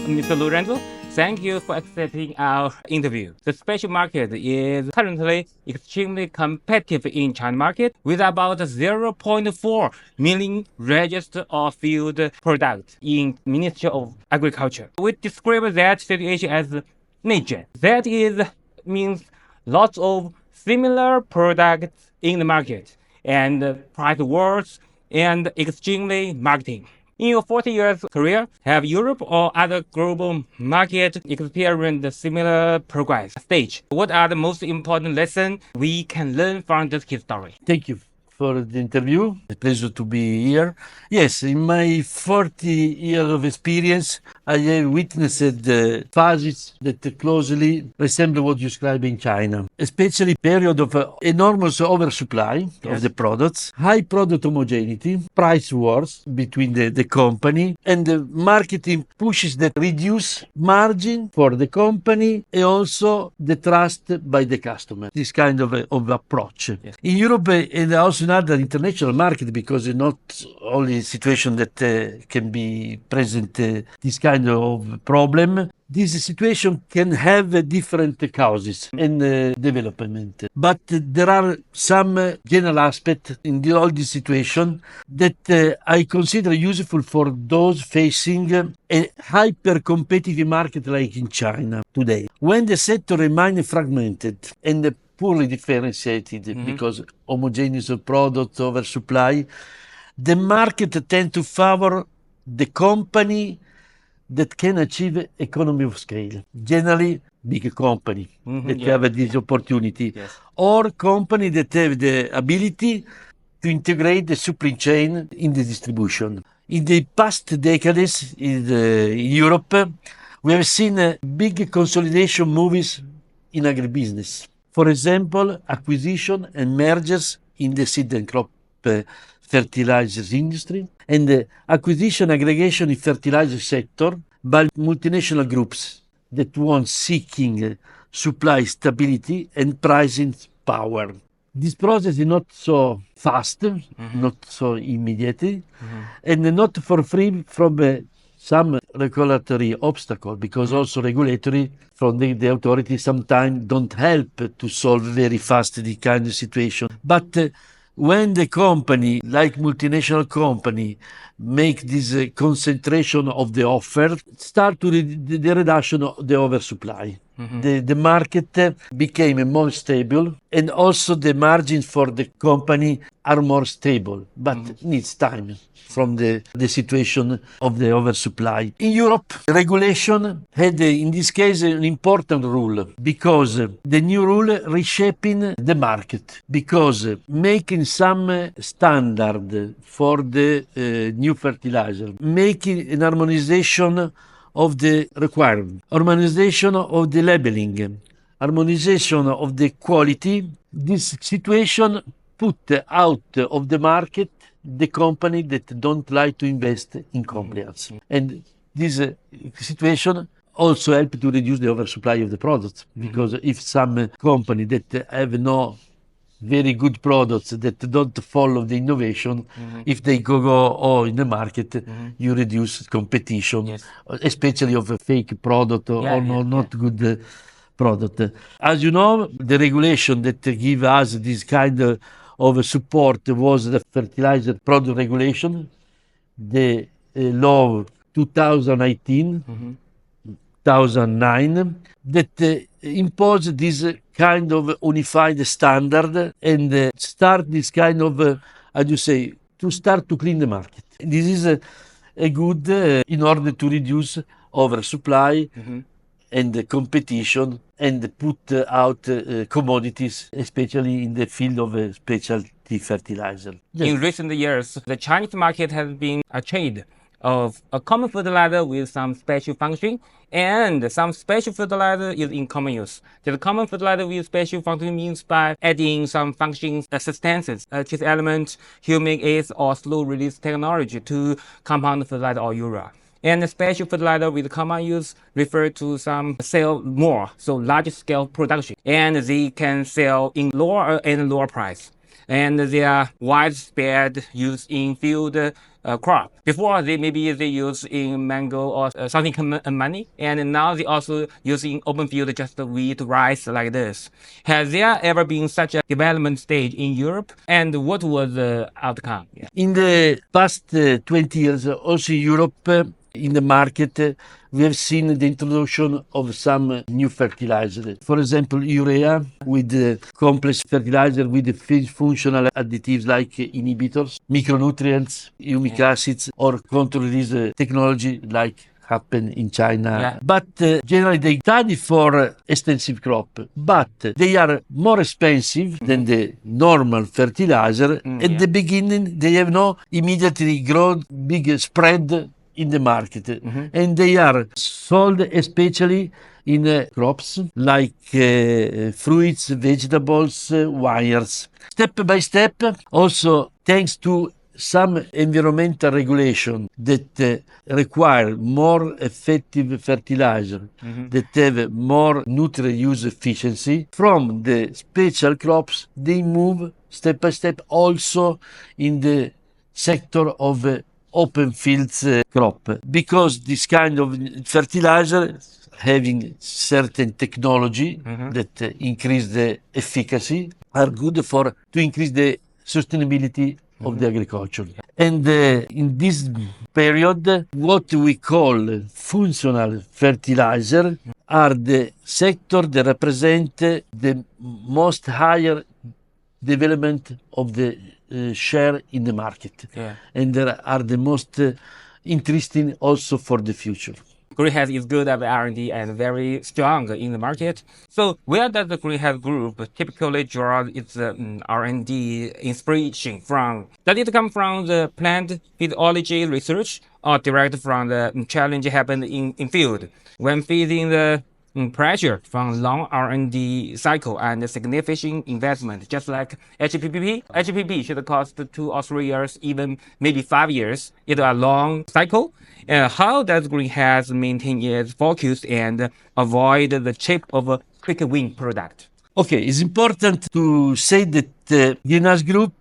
Mr. Lorenzo. Thank you for accepting our interview. The special market is currently extremely competitive in China market with about 0.4 million registered or field products in Ministry of Agriculture. We describe that situation as niche. That is means lots of similar products in the market and price wars and extremely marketing. In your 40 years career, have Europe or other global market experienced similar progress stage? What are the most important lessons we can learn from this history? Thank you for the interview. A pleasure to be here. Yes, in my 40 years of experience, I have witnessed phases that closely resemble what you describe in China, especially period of enormous oversupply of the products, high product homogeneity, price wars between the company, and the marketing pushes that reduce margin for the company and also the trust by the customer. This kind of approach. Yes. In Europe and also in other international market, because it's not only situation that can be present this kind of problem. This situation can have different causes and development. But there are some general aspects in all this situation that I consider useful for those facing a hyper-competitive market like in China today. When the sector remains fragmented and poorly differentiated because homogeneous product oversupply, the market tends to favor the company that can achieve economy of scale. Generally, big company that have this opportunity, or company that have the ability to integrate the supply chain in the distribution. In the past decades in Europe, we have seen big consolidation moves in agribusiness. For example, acquisition and mergers in the seed and crop fertilizers industry, and the acquisition aggregation in fertilizer sector by multinational groups that want seeking supply stability and pricing power. This process is not so fast, not so immediate, and not for free from some regulatory obstacle, because also regulatory from the authorities sometimes don't help to solve very fast the kind of situation. But when the company, like multinational company, make this concentration of the offer, start to the reduction of the oversupply. The market became more stable, and also the margins for the company are more stable, but needs time from the situation of the oversupply. In Europe, regulation had, in this case, an important rule, because the new rule reshaping the market, because making some standard for the new fertilizer, making an harmonization of the requirement, harmonization of the labeling, harmonization of the quality. This situation put out of the market the company that don't like to invest in compliance. And this situation also helped to reduce the oversupply of the products, because if some company that have no very good products that don't follow the innovation, if they go in the market, you reduce competition, especially of a fake product or not good product. As you know, the regulation that give us this kind of support was the fertilizer product regulation, the law 2018, 2009, that imposed this kind of unified standard and start this kind of, to start to clean the market. This is a good in order to reduce oversupply and the competition, and put out commodities, especially in the field of specialty fertilizer. In recent years, the Chinese market has been a trade of a common fertilizer with some special function, and some special fertilizer is in common use. The common fertilizer with special function means by adding some functions, substances, trace elements, humic acid or slow release technology to compound fertilizer or urea. And the special fertilizer with common use refer to some sell more, so large scale production, and they can sell in lower price. and they are widespread used in field crop. Before they use in mango or something money, and now they also use in open field just wheat, rice like this. Has there ever been such a development stage in Europe, and what was the outcome? Yeah. In the past 20 years, also in Europe, in the market, we have seen the introduction of some new fertilizers. For example, urea with complex fertilizer with functional additives like inhibitors, micronutrients, humic acids, or control release technology like happen in China. Yeah. But generally they study for extensive crop, but they are more expensive than the normal fertilizer. At the beginning, they have no immediately grown big spread in the market, and they are sold especially in crops like fruits, vegetables, wires. Step by step, also thanks to some environmental regulation that require more effective fertilizer, that have more nutrient use efficiency, from the special crops, they move step by step also in the sector of open fields crop, because this kind of fertilizer having certain technology that increase the efficacy are good for to increase the sustainability of the agriculture. And in this period, what we call functional fertilizer are the sector that represent the most higher development of the share in the market, and that are the most interesting also for the future. Greenhas is good at R&D and very strong in the market. So where does the Greenhas group typically draw its R&D inspiration from? Does it come from the plant physiology research or direct from the challenge happened in field? When facing the pressure from long R&D cycle and significant investment, just like HPP. HPP should cost 2 or 3 years, even maybe 5 years. It's a long cycle. How does Greenhas maintain its focus and avoid the chip of a quick win product? Okay, it's important to say that Greenhas Group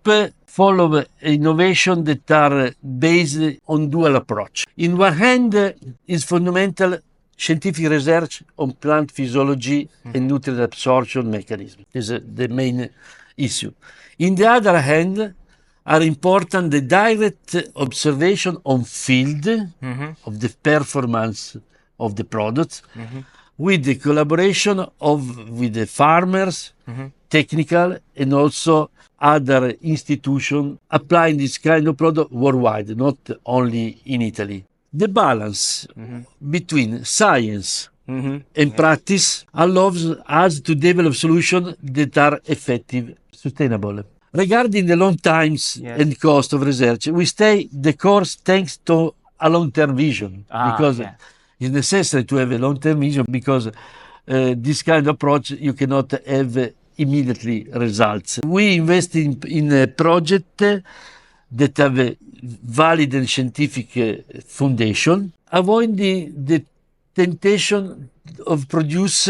follow innovation that are based on dual approach. In one hand, is fundamental scientific research on plant physiology and nutrient absorption mechanism is the main issue. In the other hand, are important the direct observation on field of the performance of the products, with the collaboration with the farmers, technical, and also other institutions applying this kind of product worldwide, not only in Italy. The balance between science and practice allows us to develop solutions that are effective, sustainable. Regarding the long times and cost of research, we stay the course thanks to a long-term vision, because it's necessary to have a long-term vision, because this kind of approach you cannot have immediately results. We invest in a project that have a valid and scientific foundation, avoiding the temptation of produce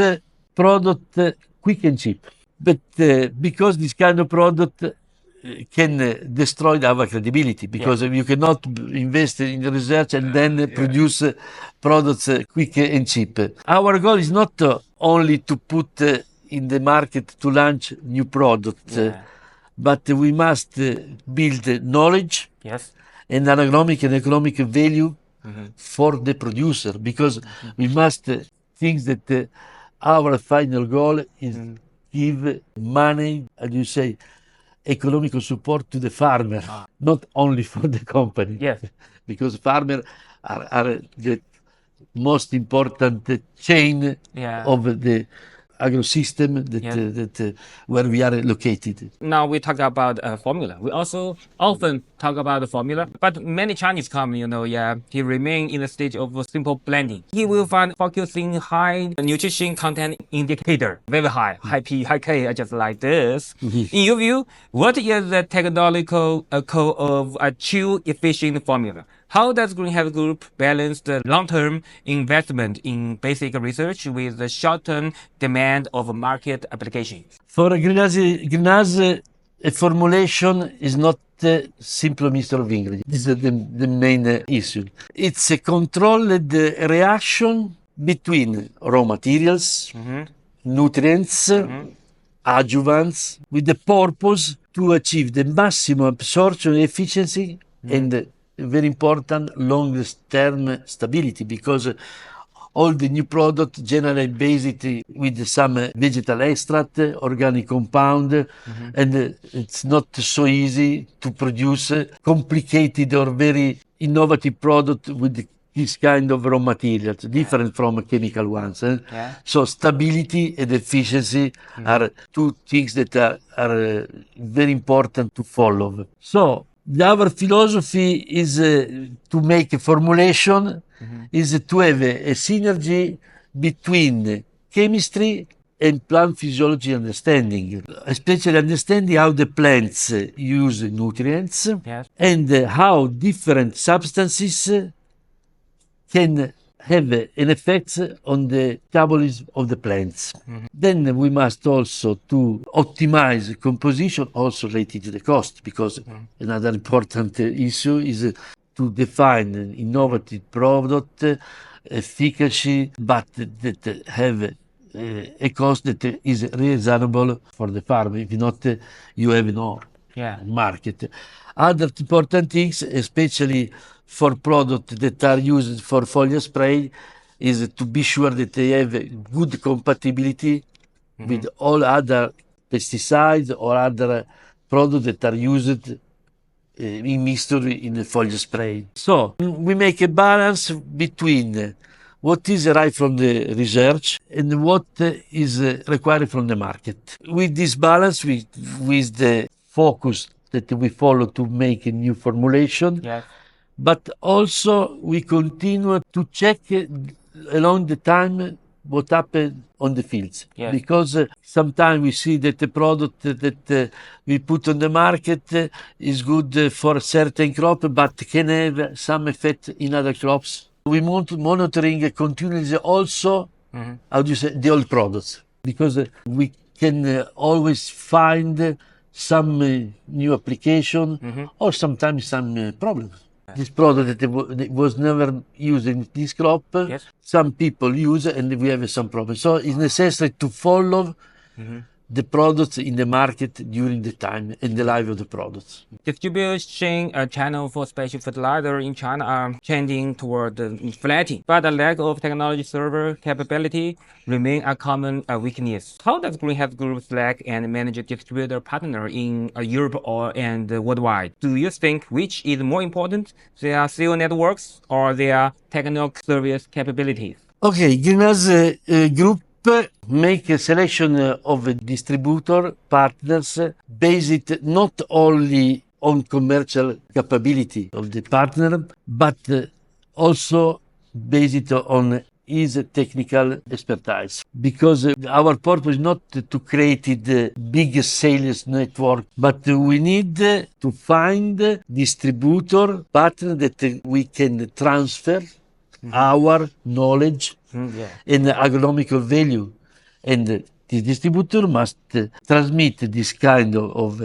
product quick and cheap. But because this kind of product can destroy our credibility, because you cannot invest in research and then produce products quick and cheap. Our goal is not only to put in the market to launch new products, but we must build knowledge and agronomic and economic value for the producer, because we must think that our final goal is give money, as you say, economical support to the farmer, not only for the company. Because farmers are the most important chain of the agro-system that where we are located. Now we talk about formula. We also often talk about the formula, but many Chinese companies, he remain in the stage of simple blending. He will find focusing high nutrition content indicator, very high P, high K, just like this. In your view, what is the technological core of a true efficient formula? How does Greenhas Group balance the long-term investment in basic research with the short-term demand of market applications? For Greenhas, a formulation is not simple mixture of ingredients. This is the main issue. It's a controlled reaction between raw materials, nutrients, adjuvants, with the purpose to achieve the maximum absorption efficiency and very important long-term stability, because all the new products generally based with some vegetal extract, organic compound, and it's not so easy to produce complicated or very innovative product with this kind of raw materials, different from chemical ones. So stability and efficiency are two things that are very important to follow. So our philosophy is to make a formulation, is to have a synergy between chemistry and plant physiology understanding, especially understanding how the plants use nutrients and how different substances can have an effect on the metabolism of the plants. Then we must also to optimize composition, also related to the cost, because another important issue is to define an innovative product, efficacy, but that have a cost that is reasonable for the farmer. If not, you have no market. Other important things, especially for products that are used for foliar spray, is to be sure that they have good compatibility with all other pesticides or other products that are used in mixture in the foliar spray. So we make a balance between what is right from the research and what is required from the market. With this balance, with the focus that we follow to make a new formulation, but also we continue to check along the time what happened on the fields. Because sometimes we see that the product that we put on the market is good for a certain crop, but can have some effect in other crops. We monitoring continuously also, how do you say, the old products, because we can always find some new application or sometimes some problems. This product that was never used in this crop, some people use it and we have some problems. So it's necessary to follow the products in the market during the time and the life of the products. Distribution channel for special fertilizer in China are changing toward flatting, but the lack of technology server capability remain a common weakness. How does Greenhas Group select and manage a distributor partner in Europe and worldwide? Do you think which is more important, their sales networks or their technical service capabilities? Okay, Greenhas Group make a selection of distributor partners based not only on commercial capability of the partner, but also based on his technical expertise. Because our purpose is not to create the biggest sales network, but we need to find distributor partner that we can transfer our knowledge and agronomical value, and the distributor must transmit this kind of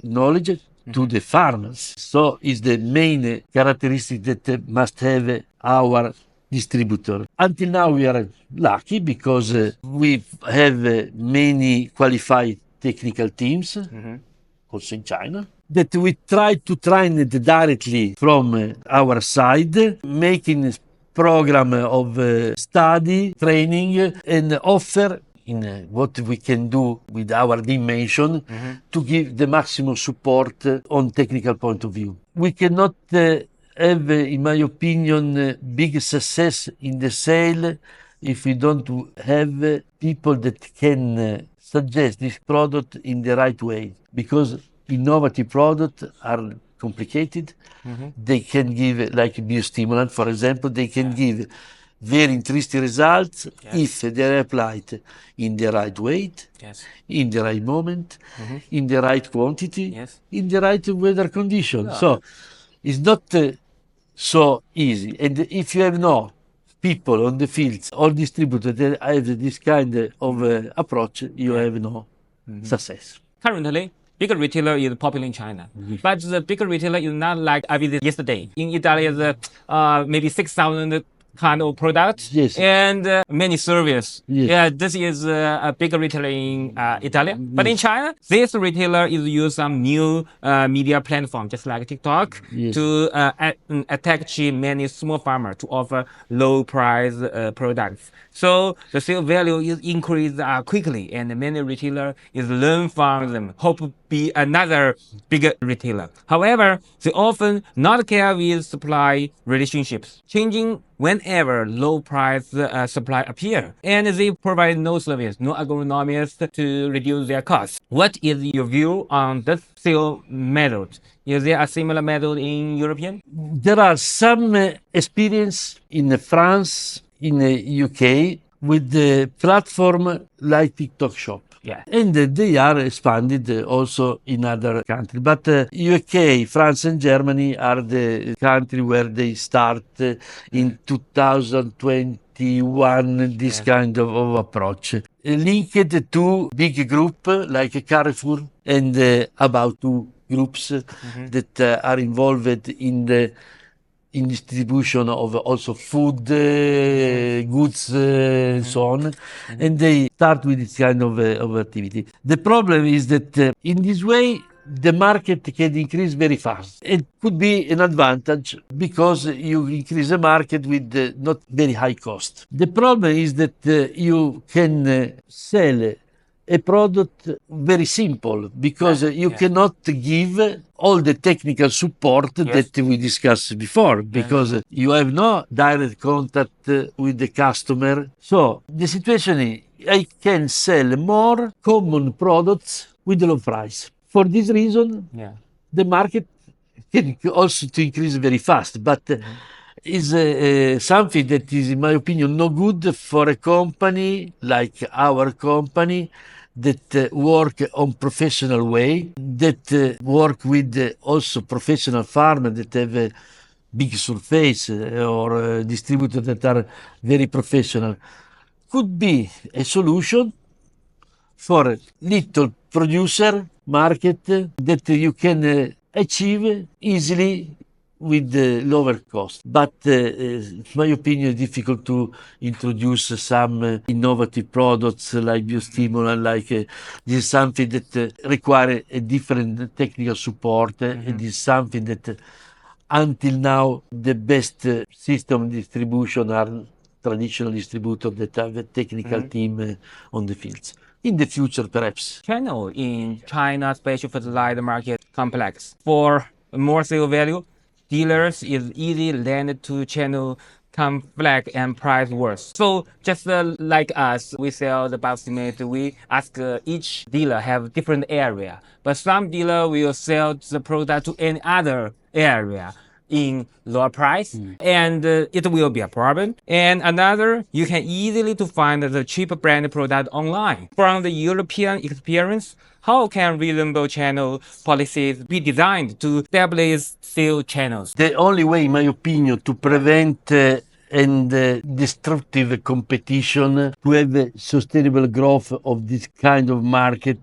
knowledge to the farmers. So it's the main characteristic that must have our distributor. Until now we are lucky because we have many qualified technical teams, also in China, that we try to train directly from our side, making program of study, training, and offer in what we can do with our dimension to give the maximum support on technical point of view. We cannot have, in my opinion, big success in the sale if we don't have people that can suggest this product in the right way, because innovative products are complicated. They can give, like biostimulant, for example, they can give very interesting results if they are applied in the right weight, in the right moment, in the right quantity, in the right weather condition. So it's not so easy. And if you have no people on the fields or distributors that have this kind of approach, you have no success. Currently, bigger retailer is popular in China, but the bigger retailer is not like I visited yesterday. In Italy, is maybe 6,000 kind of products Yes. and many service. Yes. Yeah, this is a bigger retailer in Italy. But in China, this retailer is use some new media platform, just like TikTok, Yes. to attach many small farmers to offer low price products. So the sale value is increased quickly, and many retailer is learn from them, hope to be another bigger retailer. However, they often not care with supply relationships, changing whenever low price supply appear, and they provide no service, no agronomist to reduce their costs. What is your view on this sale method? Is there a similar method in European? There are some experience in France, in UK, with the platform like TikTok Shop. Yeah. And they are expanded also in other countries. But UK, France, and Germany are the country where they start in 2021 this kind of approach. Linked to big group like Carrefour and about two groups that are involved in the distribution of also food, goods, and so on, and they start with this kind of activity. The problem is that in this way, the market can increase very fast. It could be an advantage because you increase the market with not very high cost. The problem is that you can sell a product very simple because you cannot give all the technical support that we discussed before because you have no direct contact with the customer. So the situation is I can sell more common products with low price. For this reason, the market can also to increase very fast, but is something that is, in my opinion, no good for a company like our company that work on professional way, that work with also professional farmers that have a big surface or distributors that are very professional. Could be a solution for little producer market that you can achieve easily with lower cost. But in my opinion, it's difficult to introduce some innovative products like biostimulant, like this is something that require a different technical support. It is something that until now the best system distribution are traditional distributors that have a technical team on the fields. In the future, perhaps. Channel in China special fertilizer market complex. For more sale value, dealers is easy lend to channel complex and price worse. So just like us, we sell the biostimulate, we ask each dealer have different area. But some dealer will sell the product to any other area in lower price, and it will be a problem. And another, you can easily to find the cheaper brand product online. From the European experience, how can reasonable channel policies be designed to establish sale channels? The only way, in my opinion, to prevent and destructive competition, to have a sustainable growth of this kind of market,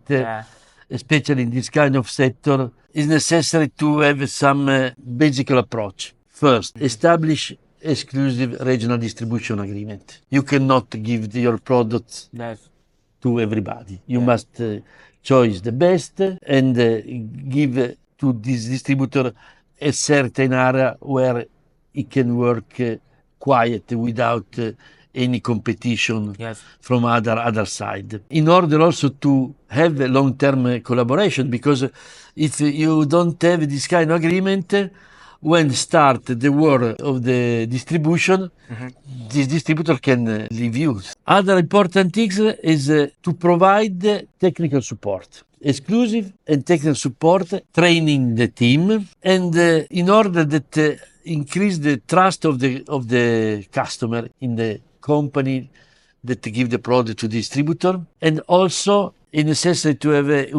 especially in this kind of sector, is necessary to have some basic approach. First, establish exclusive regional distribution agreement. You cannot give your products to everybody. You must choose the best and give to this distributor a certain area where it can work quiet without any competition from other side. In order also to have a long-term collaboration, because if you don't have this kind of agreement, when start the war of the distribution, this distributor can leave you. Other important things is to provide technical support. Exclusive and technical support, training the team, and in order that increase the trust of the customer in the company that give the product to distributor, and also a necessity to have a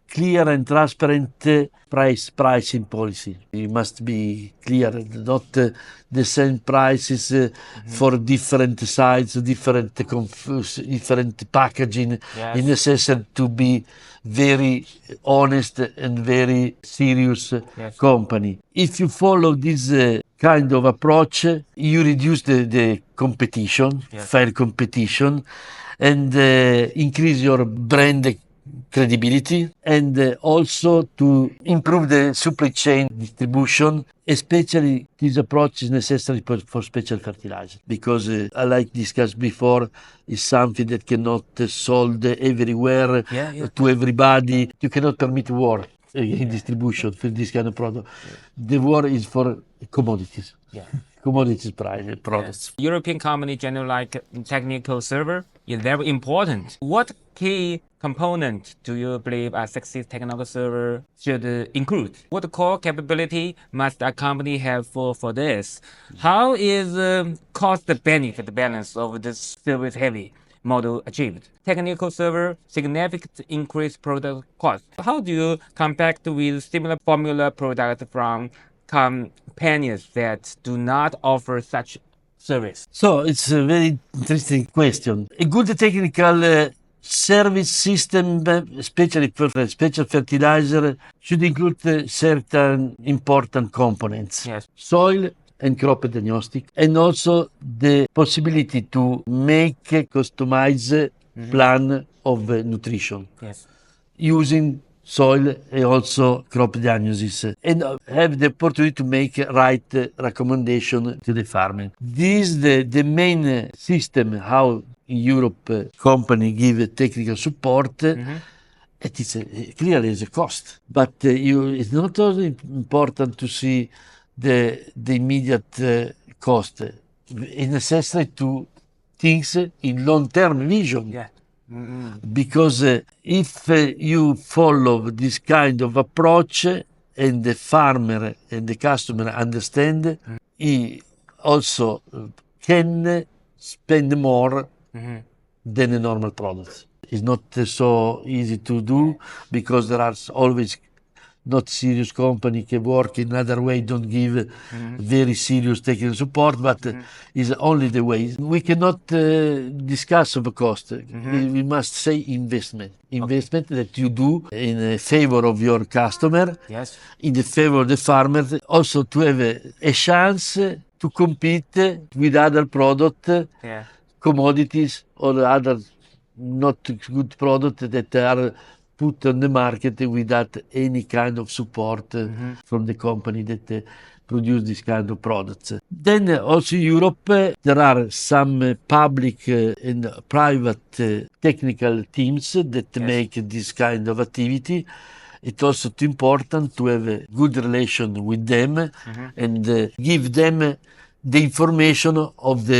clear and transparent pricing policy. You must be clear, not the same prices for different sites, different packaging. Yes. It's necessary to be very honest and very serious Yes. company. If you follow this kind of approach, you reduce the competition, Yes. fair competition, and increase your brand credibility, and also to improve the supply chain distribution. Especially this approach is necessary for special fertilizer, because like discussed before, is something that cannot sold everywhere to everybody. You cannot permit war in distribution for this kind of product. The war is for commodities. Commodities products. European company generally like technical server is very important. What key component do you believe a success technical server should include? What core capability must a company have for this? How is cost-benefit balance of this service-heavy model achieved? Technical server significant increase product cost. How do you compare with similar formula product from companies that do not offer such service? So it's a very interesting question. A good technical service system, especially for special fertilizer, should include certain important components. Yes. Soil and crop diagnostic, and also the possibility to make a customized plan of nutrition. Yes. Using soil and also crop diagnosis, and have the opportunity to make right recommendation to the farmer. This is the main system how in Europe company give technical support. It is clearly is a cost, but it's not only important to see the immediate cost. It's necessary to think in long-term vision. Yeah. Because if you follow this kind of approach and the farmer and the customer understand, he also can spend more than a normal product. It's not so easy to do, because there are always not serious company can work in another way, don't give very serious technical support, but is only the way. We cannot discuss of cost. We must say investment. Investment that you do in favor of your customer, Yes. in the favor of the farmer, also to have a chance to compete with other product, Yeah. commodities, or other not good products that are put on the market without any kind of support from the company that produce this kind of products. Then also in Europe, there are some public and private technical teams that make this kind of activity. It's also too important to have a good relation with them and give them the information of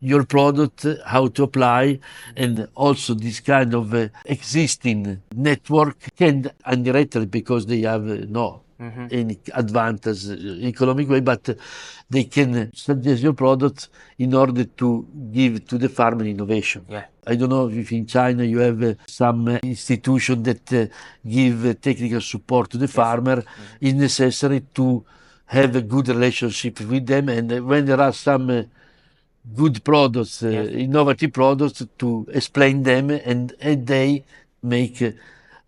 your product, how to apply, and also this kind of existing network can indirectly, because they have no any advantage economic way, but they can suggest your product in order to give to the farmer innovation. Yeah. I don't know if in China you have some institution that give technical support to the farmer. It's necessary to have a good relationship with them, and when there are some good products, innovative products, to explain them, and they make,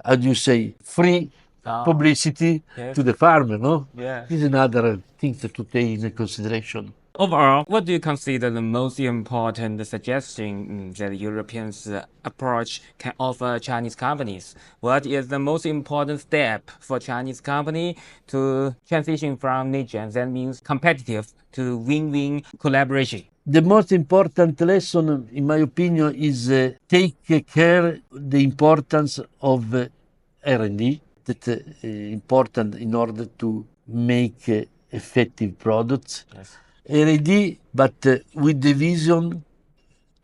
how do you say, free publicity to the farmer, no? Yeah. This is another thing to take into consideration. Overall, what do you consider the most important suggestion that Europeans' approach can offer Chinese companies? What is the most important step for Chinese company to transition from niche, and that means competitive, to win-win collaboration? The most important lesson, in my opinion, is take care the importance of R&D. That important in order to make effective products. Yes. R&D, but with the vision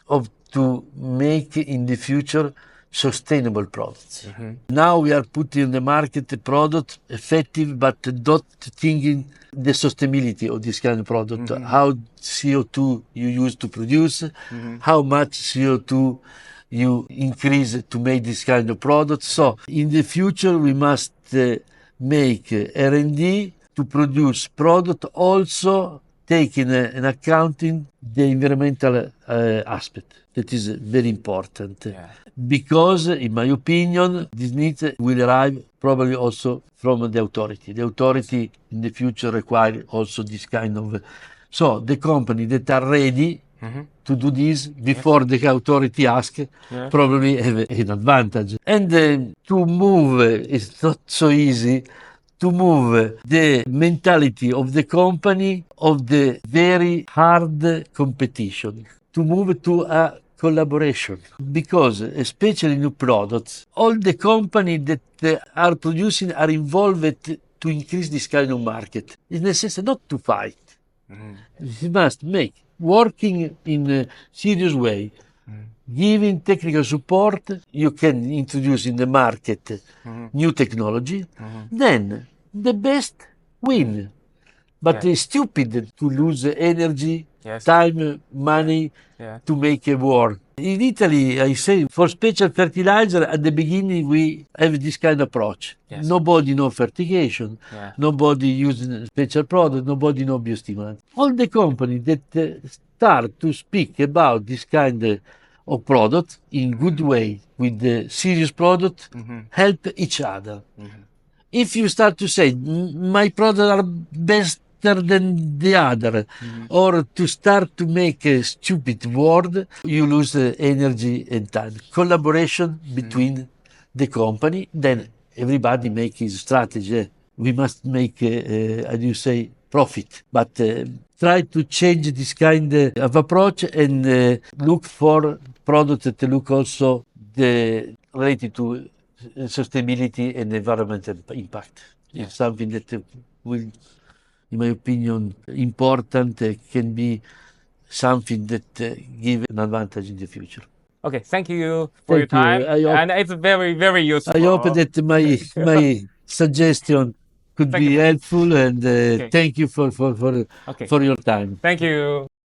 of to make in the future sustainable products. Now we are putting in the market a product effective, but not thinking the sustainability of this kind of product. How CO2 you use to produce, how much CO2 you increase to make this kind of product. So in the future, we must make R&D to produce product also taking in accounting the environmental aspect. That is very important. Yeah. Because, in my opinion, this need will arrive probably also from the authority. The authority in the future require also this kind of. So the company that are ready to do this before the authority ask probably have an advantage. And to move, it's not so easy to move the mentality of the company of the very hard competition, to move to a collaboration. Because, especially new products, all the companies that are producing are involved to increase this kind of market. It's necessary not to fight. You must make working in a serious way, giving technical support. You can introduce in the market new technology. Then the best win. But it's stupid to lose energy, time, money to make a war. In Italy, I say, for special fertilizer, at the beginning we have this kind of approach. Nobody know fertigation, nobody using special product, nobody know biostimulant. All the companies that start to speak about this kind of product in good way, with the serious product, help each other. If you start to say, my products are better than the other, or to start to make a stupid word, you lose energy and time. Collaboration between the company, then everybody make his strategy. We must make, how do you say, profit. But try to change this kind of approach and look for products that look also related to sustainability and environmental impact. It's something that will, in my opinion, important, can be something that give an advantage in the future. Okay, thank you for your Thank you. time. And it's very, very useful. I hope that my suggestion could Thank be you. helpful, and thank you for Okay. your time. Thank you.